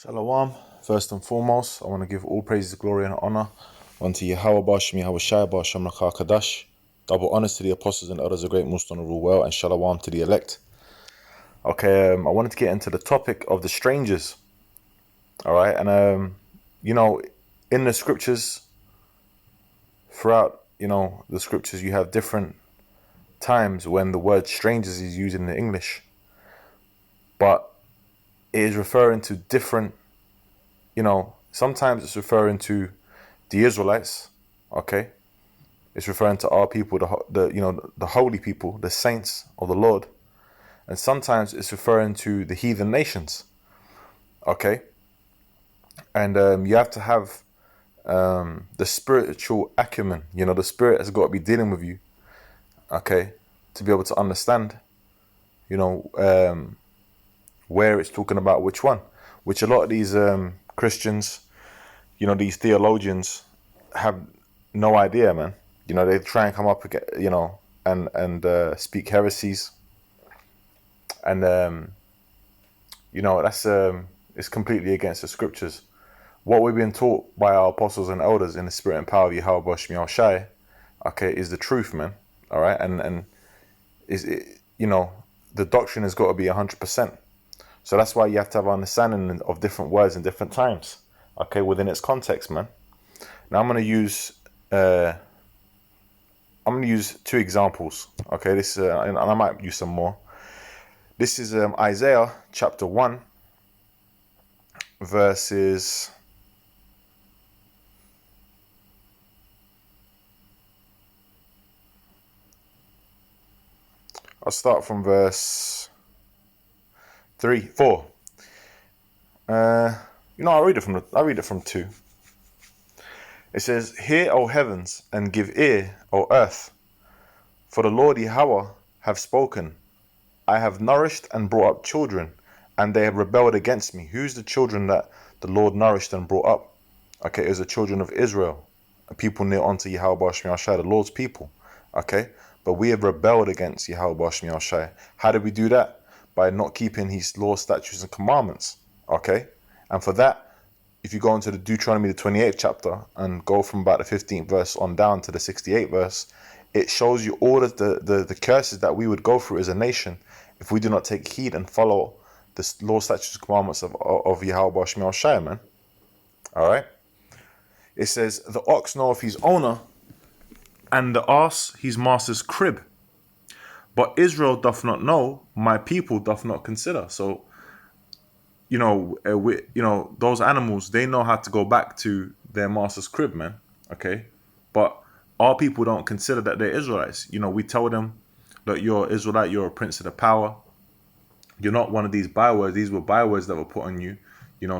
Shalom. First and foremost, I want to give all praises, glory, and honor unto Yahweh Bashem, Yahweh Shai Bashem Rakah Kadash. Double honors to the apostles and elders of great Muslim rule well, and shalom to the elect. Okay, I wanted to get into the topic of the strangers. All right, and in the scriptures, throughout the scriptures, you have different times when the word strangers is used in the English, but it is referring to different. Sometimes it's referring to the Israelites. Okay, it's referring to our people, the holy people, the saints of the Lord, and sometimes it's referring to the heathen nations. Okay, and you have to have the spiritual acumen. The spirit has got to be dealing with you. Okay, to be able to understand. Where it's talking about which one, which a lot of these Christians, these theologians have no idea, man. They try and come up again, and speak heresies, and that's it's completely against the scriptures. What we've been taught by our apostles and elders in the spirit and power of Yahweh Bashem Yahweh Shai, okay, is the truth, man. All right, and is it, the doctrine has got to be 100%. So that's why you have to have understanding of different words in different times, okay, within its context, man. Now I'm going to use two examples, okay. This and I might use some more. This is Isaiah chapter 1, verses. I'll start from verse 3, 4. I'll read it from 2. It says, "Hear, O heavens, and give ear, O earth, for the Lord Yahweh have spoken. I have nourished and brought up children, and they have rebelled against me." Who's the children that the Lord nourished and brought up? Okay, it was the children of Israel, a people near unto Yahweh Bashem Yahweh Shai, the Lord's people. Okay, but we have rebelled against Yahweh Bashem Yahweh Shai. How did we do that? By not keeping his laws, statutes, and commandments. Okay, and for that, if you go into the Deuteronomy, the 28th chapter, and go from about the 15th verse on down to the 68th verse, it shows you all of the curses that we would go through as a nation if we do not take heed and follow the law, statutes, and commandments of Yahweh Bashem Yahweh Shai, man. All right. It says, "The ox knoweth his owner, and the ass his master's crib. But Israel doth not know, my people doth not consider." So, those animals, they know how to go back to their master's crib, man. Okay, but our people don't consider that they're Israelites. We tell them that you're Israelite, you're a prince of the power. You're not one of these bywords. These were bywords that were put on you.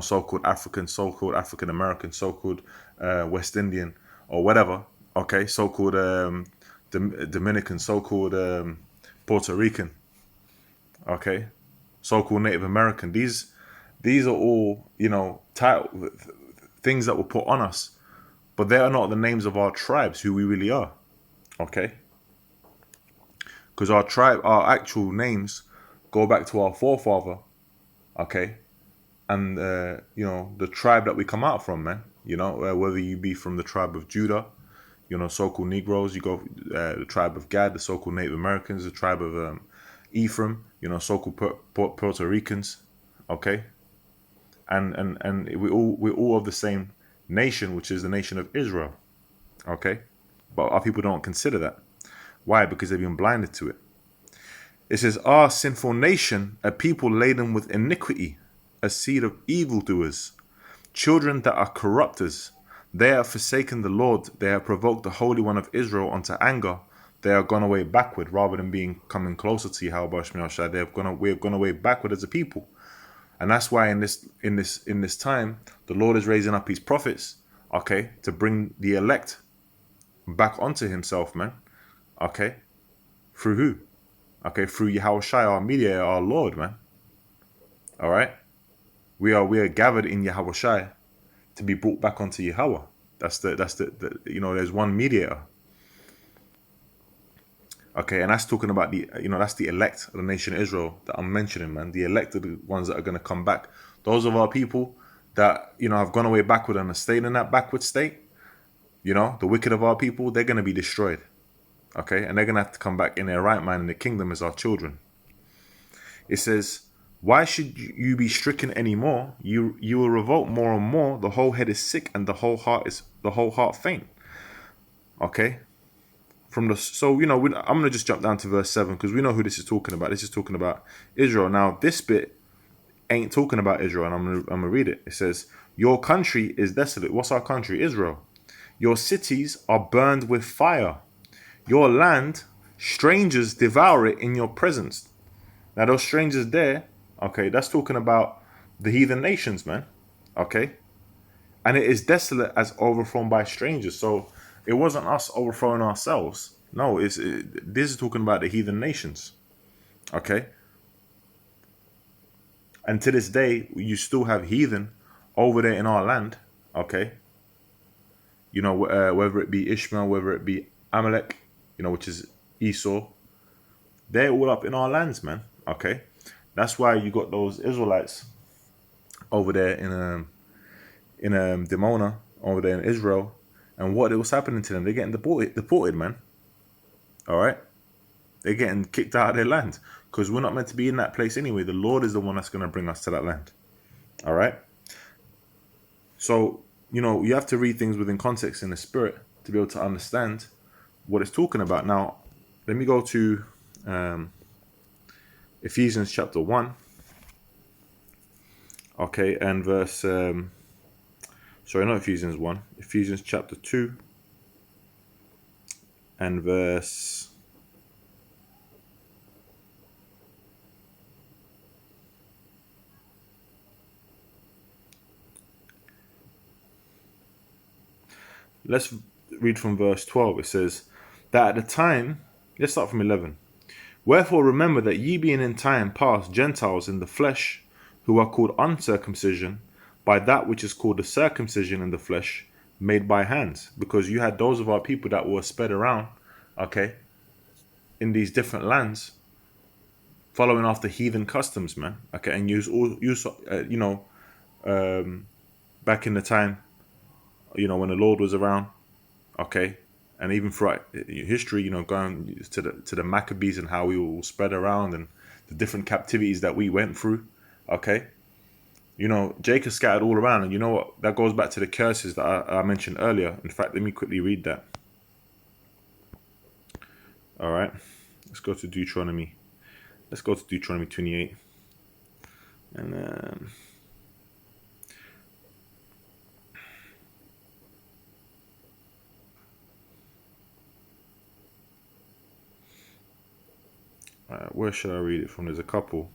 So-called African, so-called African American, so-called West Indian, or whatever. Okay, so-called Dominican, so-called Puerto Rican, okay, so-called Native American. These are all title things that were put on us, but they are not the names of our tribes, who we really are. Okay, because our actual names go back to our forefather. Okay, and the tribe that we come out from, man. Whether you be from the tribe of Judah, so-called Negroes, you go the tribe of Gad, the so-called Native Americans, the tribe of Ephraim, so-called Puerto Ricans, okay, and we're all of the same nation, which is the nation of Israel, okay, but our people don't consider that. Why? Because they've been blinded to it. It says, "Our sinful nation, a people laden with iniquity, a seed of evildoers, children that are corrupters. They have forsaken the Lord. They have provoked the Holy One of Israel unto anger. They are gone away backward, rather than coming closer to Yahweh Bashem Yahweh Shai. We have gone away backward as a people." And that's why in this time, the Lord is raising up his prophets, okay, to bring the elect back onto himself, man. Okay, through who? Okay, through Yahweh Shai, our mediator, our Lord, man. All right, we are gathered in Yahweh Shai to be brought back onto Yahweh. That's the there's one mediator. Okay, and that's talking about that's the elect of the nation of Israel that I'm mentioning, man. The elect are the ones that are going to come back. Those of our people that, have gone away backward and are staying in that backward state, the wicked of our people, they're going to be destroyed. Okay, and they're going to have to come back in their right mind in the kingdom as our children. It says, why should you be stricken anymore? You will revolt more and more. The whole head is sick and the whole heart faint. Okay. I'm going to just jump down to verse 7 because we know who this is talking about. This is talking about Israel. Now, this bit ain't talking about Israel, and I'm going to read it. It says, your country is desolate. What's our country? Israel. Your cities are burned with fire. Your land, strangers devour it in your presence. Now, those strangers there, okay, that's talking about the heathen nations, man. Okay. And it is desolate as overthrown by strangers. So it wasn't us overthrowing ourselves. No, this is talking about the heathen nations. Okay. And to this day, you still have heathen over there in our land. Okay. Whether it be Ishmael, whether it be Amalek, which is Esau, they're all up in our lands, man. Okay. That's why you got those Israelites over there in Dimona, over there in Israel, and what was happening to them? They're getting deported, man. All right, they're getting kicked out of their land because we're not meant to be in that place anyway. The Lord is the one that's going to bring us to that land. All right. So you have to read things within context in the spirit to be able to understand what it's talking about. Now, let me go to Ephesians chapter 1. Okay, and verse. Sorry, not Ephesians 1. Ephesians chapter 2 and verse... Let's read from verse 12. It says, that at the time... Let's start from 11. Wherefore remember that ye being in time past Gentiles in the flesh, who are called uncircumcision, by that which is called the circumcision in the flesh, made by hands. Because you had those of our people that were spread around, okay, in these different lands, following after heathen customs, man. Okay, and back in the time, when the Lord was around, okay, and even throughout history, going to the Maccabees and how we were all spread around and the different captivities that we went through, okay. Jacob scattered all around, and you know what? That goes back to the curses that I mentioned earlier. In fact, let me quickly read that. All right, let's go to Deuteronomy. Let's go to Deuteronomy 28, and where should I read it from? There's a couple.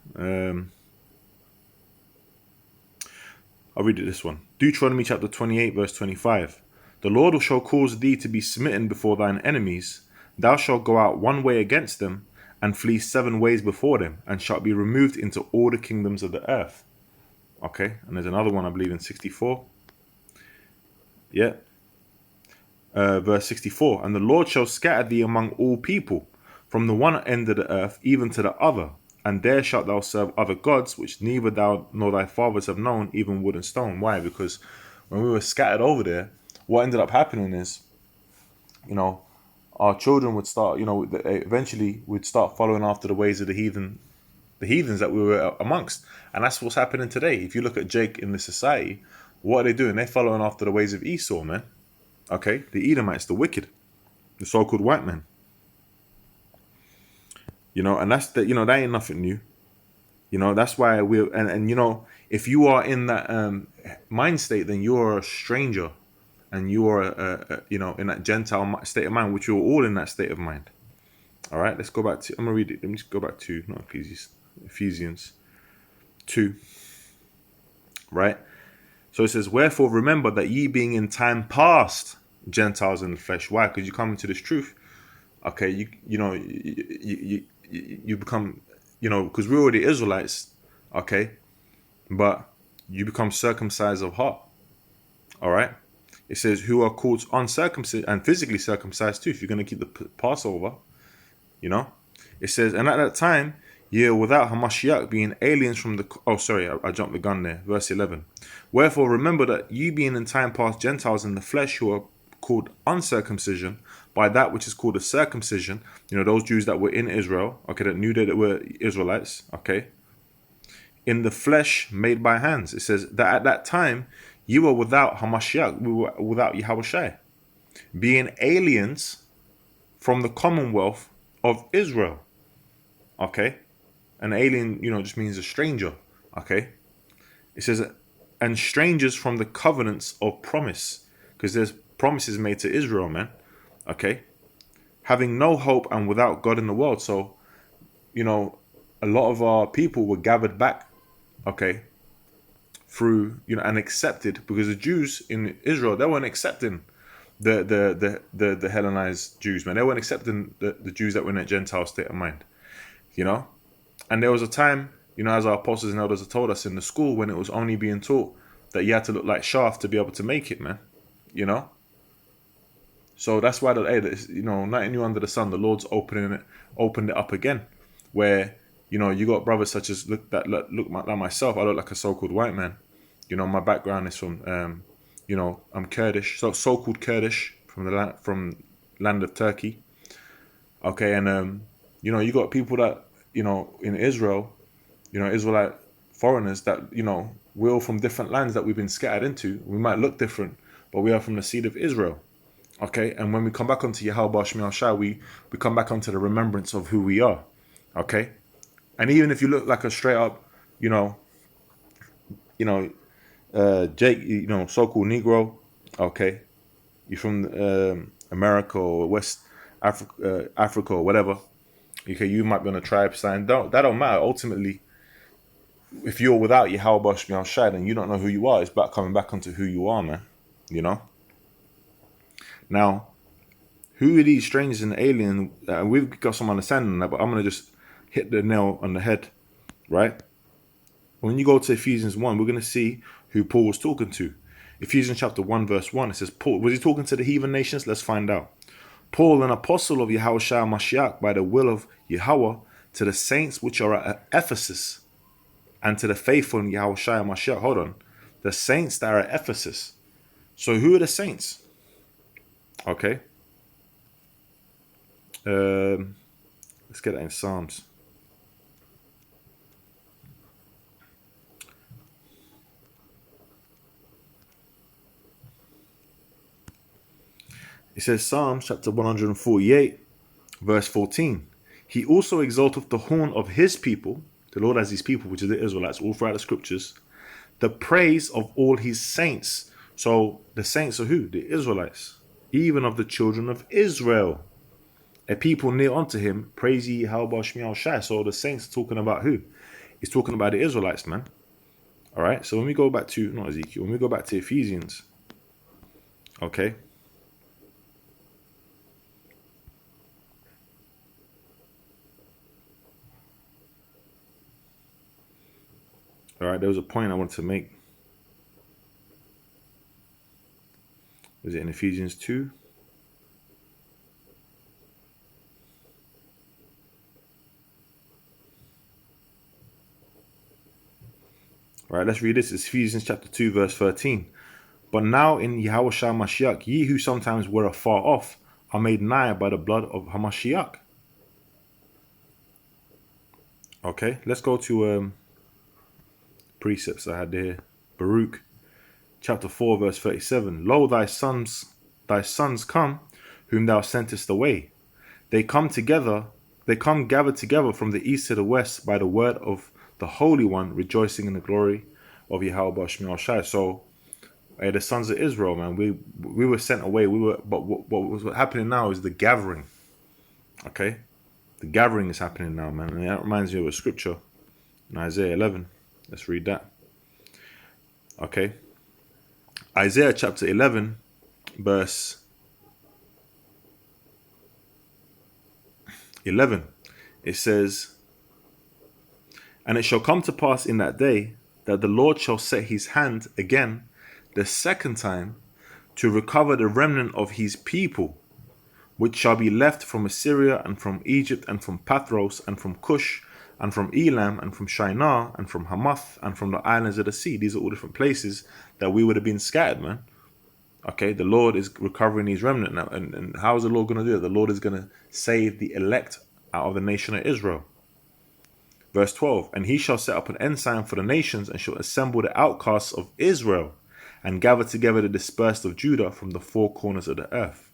I'll read it this one. Deuteronomy chapter 28, verse 25. The Lord shall cause thee to be smitten before thine enemies. Thou shalt go out one way against them, and flee 7 ways before them, and shalt be removed into all the kingdoms of the earth. Okay, and there's another one, I believe, in 64. Yeah. Verse 64. And the Lord shall scatter thee among all people, from the one end of the earth even to the other. And there shalt thou serve other gods, which neither thou nor thy fathers have known, even wood and stone. Why? Because when we were scattered over there, what ended up happening is, our children would start, eventually we'd start following after the ways of the heathens that we were amongst. And that's what's happening today. If you look at Jake in the society, what are they doing? They're following after the ways of Esau, man. Okay? The Edomites, the wicked, the so-called white men. And that's that ain't nothing new. That's why if you are in that mind state, then you're a stranger, and you are in that Gentile state of mind, which you're all in that state of mind. All right, let's go back to. I'm gonna read it. Let me just go back to Ephesians 2. Right. So it says, wherefore remember that ye being in time past Gentiles in the flesh. Why? Because you come into this truth. Okay, you become, because we're already Israelites, okay, but you become circumcised of heart. All right. It says, who are called uncircumcised and physically circumcised too, if you're going to keep the Passover, It says, and at that time Yeah, without Hamashiach being aliens from the... Oh, sorry, I jumped the gun there. Verse 11. Wherefore remember that you being in time past Gentiles in the flesh who are called uncircumcision by that which is called a circumcision, those Jews that were in Israel, okay, that knew that they were Israelites, okay, in the flesh made by hands. It says that at that time you were without Hamashiach, we were without Yahushai, being aliens from the commonwealth of Israel, okay. An alien, just means a stranger. Okay. It says, and strangers from the covenants of promise. Because there's promises made to Israel, man. Okay. Having no hope and without God in the world. So, a lot of our people were gathered back, okay, through, and accepted, because the Jews in Israel, they weren't accepting the Hellenized Jews, man. They weren't accepting the Jews that were in a Gentile state of mind, And there was a time, as our apostles and elders have told us in the school, when it was only being taught that you had to look like Shaft to be able to make it, man. So that's why nothing new under the sun. The Lord's opened it up again, where you got brothers such as look like myself. I look like a so-called white man. My background is from I'm Kurdish, so-called Kurdish from the land of Turkey. Okay, and you got people that in Israel, Israelite foreigners that, we're all from different lands that we've been scattered into. We might look different, but we are from the seed of Israel. Okay, and when we come back onto Yahweh Shemiel Shai, we come back onto the remembrance of who we are. Okay, and even if you look like a straight up, Jake, so-called Negro, okay, you're from America or West Africa or whatever. Okay, you might be on a tribe sign. That don't matter. Ultimately, if you're without Yahweh Shemiel Shai, then you don't know who you are. It's about coming back onto who you are, man. Now, who are these strangers and aliens? We've got some understanding on that, but I'm going to just hit the nail on the head, right? When you go to Ephesians 1, we're going to see who Paul was talking to. Ephesians chapter 1, verse 1, it says, Paul, was he talking to the heathen nations? Let's find out. Paul, an apostle of Yahushua Mashiach, by the will of Yahweh, to the saints which are at Ephesus, and to the faithful in Yahushua Mashiach. Hold on. The saints that are at Ephesus. So who are the saints? Okay. Let's get that in Psalms. It says Psalms chapter 148, verse 14. He also exalteth the horn of his people, the Lord has his people, which is the Israelites, all throughout the scriptures, the praise of all his saints. So the saints are who? The Israelites, even of the children of Israel. A people near unto him, praise ye Yahweh Shemiel Shai. So the saints are talking about who? He's talking about the Israelites, man. All right. So when we go back to, not Ezekiel, when we go back to Ephesians, okay. All right. There was a point I wanted to make. Was it in Ephesians 2? All right, let's read this. It's Ephesians chapter 2, verse 13. But now in Yahushua Mashiach, ye who sometimes were afar off are made nigh by the blood of Hamashiach. Okay, let's go to precepts I had there. Baruch chapter 4, verse 37. Lo, thy sons come, whom thou sentest away. They come gathered together from the east to the west by the word of the Holy One, rejoicing in the glory of Yahweh Shemiel Shai. So, the sons of Israel, man, we were sent away. But what was happening now is the gathering. Okay, the gathering is happening now, man, and that reminds me of a scripture in Isaiah 11. Let's read that. Okay, Isaiah chapter 11, verse 11. It says, and it shall come to pass in that day that the Lord shall set his hand again the second time to recover the remnant of his people, which shall be left from Assyria and from Egypt and from Pathros and from Cush and from Elam, and from Shinar, and from Hamath, and from the islands of the sea. These are all different places that we would have been scattered, man. Okay, the Lord is recovering his remnant now. And how is the Lord going to do it? The Lord is going to save the elect out of the nation of Israel. Verse 12, and he shall set up an ensign for the nations, and shall assemble the outcasts of Israel, and gather together the dispersed of Judah from the four corners of the earth.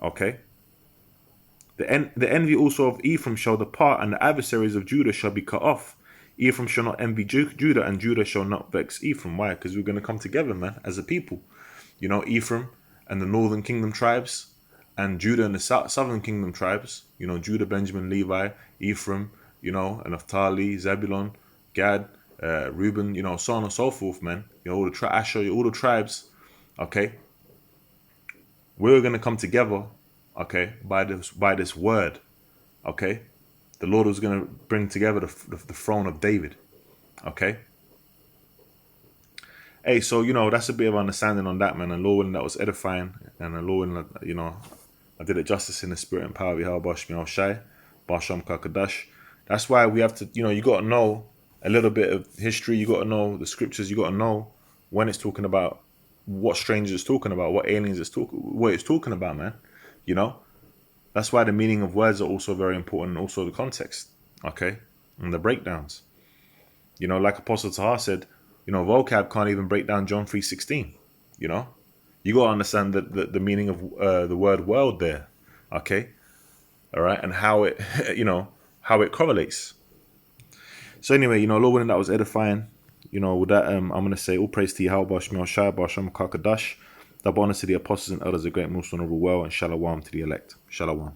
Okay. The envy also of Ephraim shall depart, and the adversaries of Judah shall be cut off. Ephraim shall not envy Judah, and Judah shall not vex Ephraim. Why? Because we're going to come together, man, as a people. You know, Ephraim and the northern kingdom tribes, and Judah and the southern kingdom tribes. You know, Judah, Benjamin, Levi, Ephraim, you know, and Naphtali, Zebulun, Gad, Reuben, you know, so on and so forth, man. You know, all the Asher, all the tribes. Okay, we're going to come together. Okay, by this word. Okay, the Lord was going to bring together the throne of David. Okay. Hey, so, you know, that's a bit of understanding on that, man. And Lord willing, that was edifying. And Lord willing, you know, I did it justice in the spirit and power of Yahweh Bashmi Shai, Basham Kakadash. That's why we have to, you know, you got to know a little bit of history. You got to know the scriptures. You got to know when it's talking about, what strangers it's talking about, what aliens it's what it's talking about, man. You know, that's why the meaning of words are also very important, and also the context, okay, and the breakdowns. You know, like Apostle Tahar said, you know, vocab can't even break down John 3:16. You know, you got to understand the meaning of the word world there, okay, all right, and how it, you know, how it correlates. So anyway, you know, Lord willing, that was edifying. You know, with that, I'm going to say all praise to Yahweh Bashmi Shai, Basham Kakadash. Double honor to the apostles and elders of great most honorable well, and shalom to the elect. Shalom.